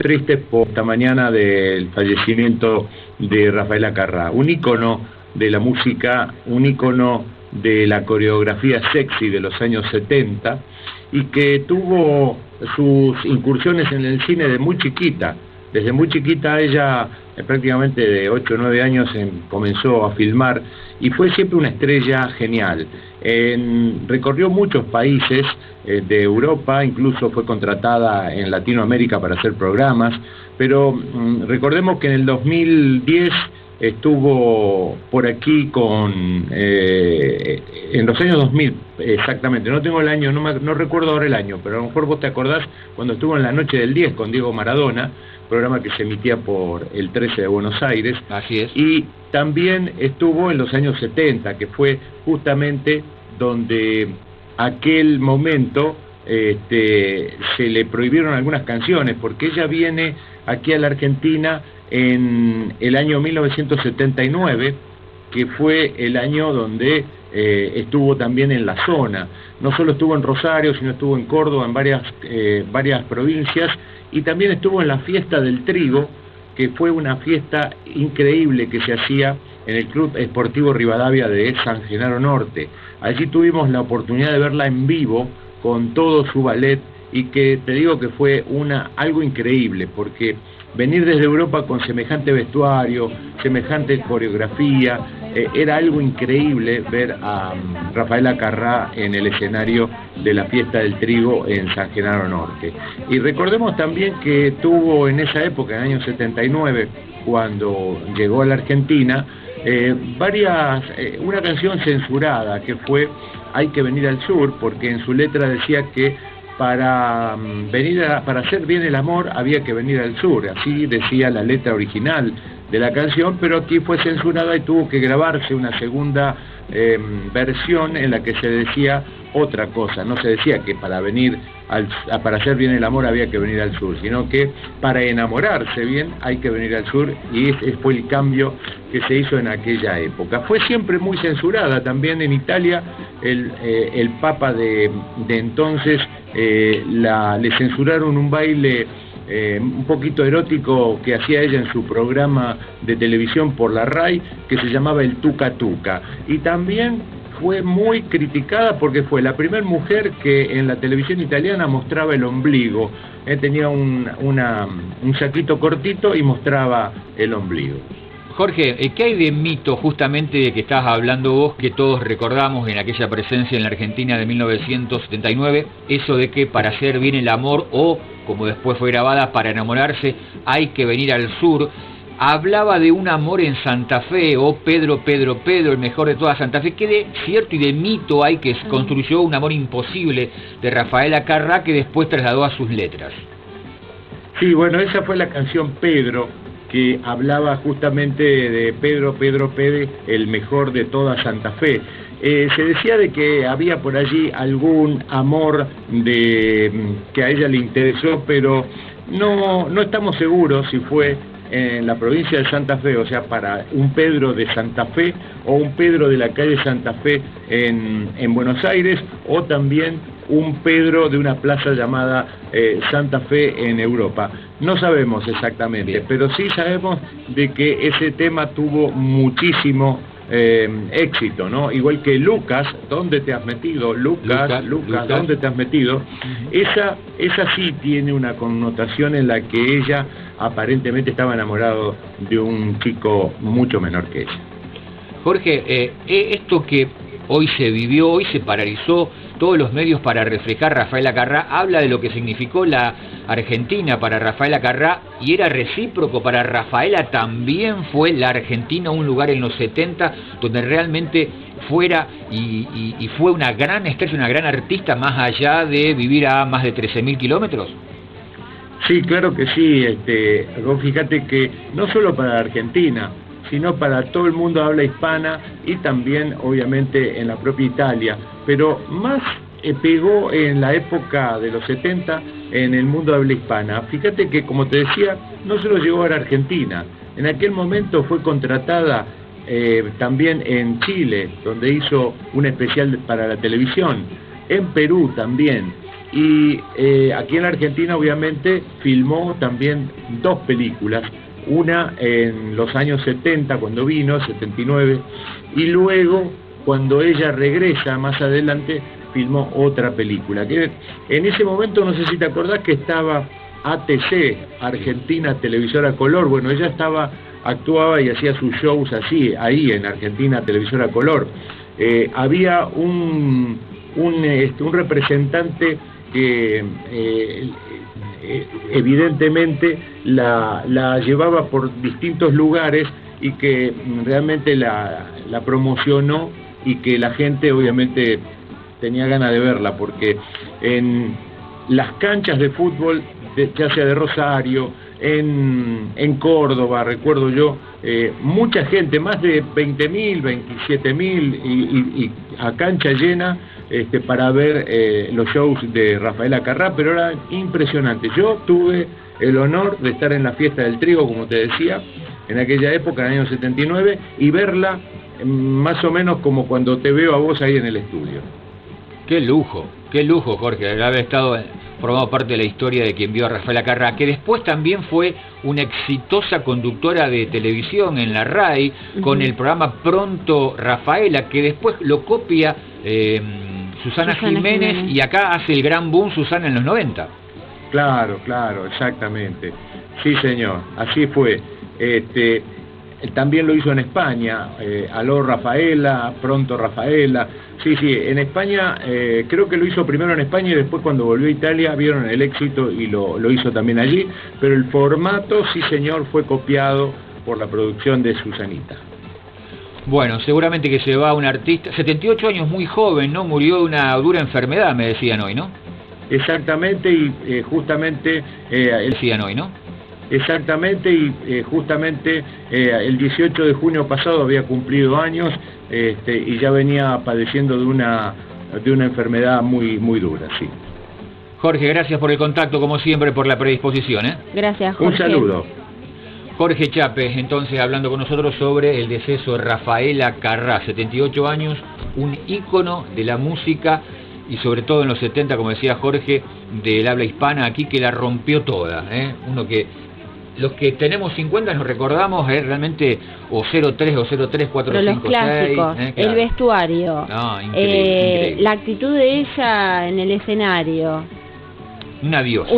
Tristes por esta mañana del fallecimiento de Rafael Acarrá, un ícono de la música, un ícono de la coreografía sexy de los años 70 y que tuvo sus incursiones en el cine de muy chiquita. Desde muy chiquita ella, prácticamente de 8 o 9 años, comenzó a filmar y fue siempre una estrella genial. Recorrió muchos países de Europa, incluso fue contratada en Latinoamérica para hacer programas, pero recordemos que en el 2010 estuvo por aquí en los años 2000 exactamente, no tengo el año, no recuerdo ahora el año, pero a lo mejor vos te acordás cuando estuvo en La Noche del 10 con Diego Maradona, programa que se emitía por el 13 de Buenos Aires. Así es. Y también estuvo en los años 70, que fue justamente donde aquel momento se le prohibieron algunas canciones, porque ella viene aquí a la Argentina en el año 1979, que fue el año donde estuvo también en la zona. No solo estuvo en Rosario, sino estuvo en Córdoba, en varias provincias, y también estuvo en la fiesta del trigo, que fue una fiesta increíble que se hacía en el Club Esportivo Rivadavia de San Genaro Norte. Allí tuvimos la oportunidad de verla en vivo con todo su ballet, y que te digo que fue algo increíble, porque venir desde Europa con semejante vestuario, semejante coreografía, era algo increíble ver a Rafael Acarrá en el escenario de la fiesta del trigo en San Genaro Norte. Y recordemos también que tuvo en esa época, en el año 79, cuando llegó a la Argentina, una canción censurada que fue Hay que venir al sur, porque en su letra decía que para hacer bien el amor había que venir al sur, así decía la letra original de la canción, pero aquí fue censurada y tuvo que grabarse una segunda versión en la que se decía otra cosa. No se decía que para hacer bien el amor había que venir al sur, sino que para enamorarse bien hay que venir al sur, y ese fue el cambio que se hizo en aquella época. Fue siempre muy censurada también en Italia. El Papa de entonces le censuraron un baile un poquito erótico que hacía ella en su programa de televisión por la RAI, que se llamaba el Tuca Tuca, y también fue muy criticada porque fue la primera mujer que en la televisión italiana mostraba el ombligo. Tenía un saquito cortito y mostraba el ombligo. Jorge, ¿qué hay de mito justamente de que estás hablando vos, que todos recordamos en aquella presencia en la Argentina de 1979, eso de que para hacer bien el amor, o como después fue grabada, para enamorarse hay que venir al sur? Hablaba de un amor en Santa Fe, o Pedro, el mejor de toda Santa Fe. ¿Qué de cierto y de mito hay que construyó un amor imposible de Rafael Acarrá, que después trasladó a sus letras? Sí, bueno, esa fue la canción Pedro, que hablaba justamente de Pedro, el mejor de toda Santa Fe. Se decía de que había por allí algún amor que a ella le interesó, pero no estamos seguros si fue en la provincia de Santa Fe, o sea, para un Pedro de Santa Fe, o un Pedro de la calle Santa Fe en Buenos Aires, o también un Pedro de una plaza llamada Santa Fe en Europa. No sabemos exactamente. Bien. Pero sí sabemos de que ese tema tuvo muchísimo éxito, ¿no? Igual que Lucas, ¿dónde te has metido? Lucas, ¿dónde te has metido? Esa sí tiene una connotación en la que ella aparentemente estaba enamorado de un chico mucho menor que ella. Jorge, esto que hoy se vivió, hoy se paralizó todos los medios para reflejar Rafael Acarrá, habla de lo que significó la Argentina para Rafael Acarrá, y era recíproco para Rafaela. También fue la Argentina un lugar en los 70 donde realmente fuera y fue una gran estrella, una gran artista, más allá de vivir a más de 13.000 kilómetros. Sí, claro que sí. Vos fíjate que no solo para la Argentina, sino para todo el mundo habla hispana, y también obviamente en la propia Italia, pero más pegó en la época de los 70 en el mundo habla hispana. Fíjate que, como te decía, no solo llegó a la Argentina, en aquel momento fue contratada también en Chile, donde hizo un especial para la televisión, en Perú también, Y aquí en la Argentina obviamente filmó también 2 películas, una en los años 70 cuando vino, 79, y luego cuando ella regresa más adelante filmó otra película, que en ese momento no sé si te acordás que estaba ATC, Argentina Televisora Color. Bueno, ella actuaba y hacía sus shows así, ahí en Argentina Televisora Color. Había un representante que evidentemente la llevaba por distintos lugares y que realmente la promocionó, y que la gente obviamente tenía ganas de verla, porque en las canchas de fútbol, ya sea de Rosario, en Córdoba, recuerdo yo, mucha gente, más de 20.000, 27.000, y a cancha llena para ver los shows de Rafaela Acarrá, pero era impresionante. Yo tuve el honor de estar en la Fiesta del Trigo, como te decía, en aquella época, en el año 79, y verla más o menos como cuando te veo a vos ahí en el estudio. Qué lujo, Jorge, de haber formado parte de la historia de quien vio a Rafaela Acarrá, que después también fue una exitosa conductora de televisión en la RAI, con el programa Pronto Rafaela, que después lo copia Susana Jiménez, y acá hace el gran boom Susana en los 90. Claro, exactamente. Sí, señor, así fue. También lo hizo en España, Aló Rafaela, Pronto Rafaela. Sí, en España, creo que lo hizo primero en España y después cuando volvió a Italia vieron el éxito y lo hizo también allí, pero el formato, sí señor, fue copiado por la producción de Susanita. Bueno, seguramente que se va un artista, 78 años, muy joven, ¿no? Murió de una dura enfermedad, me decían hoy, ¿no? Exactamente, y justamente... decían hoy, ¿no? Exactamente, y justamente el 18 de junio pasado había cumplido años, y ya venía padeciendo de una enfermedad muy dura, sí. Jorge, gracias por el contacto, como siempre, por la predisposición, ¿eh? Gracias, Jorge. Un saludo. Jorge Chapes, entonces, hablando con nosotros sobre el deceso de Rafaela Acarrá, 78 años, un ícono de la música, y sobre todo en los 70, como decía Jorge, del habla hispana aquí, que la rompió toda, ¿eh? Uno que... Los que tenemos 50 nos recordamos realmente o 03 o 03 456. Pero los clásicos, claro. El vestuario, increíble. la actitud de ella en el escenario. Una diosa.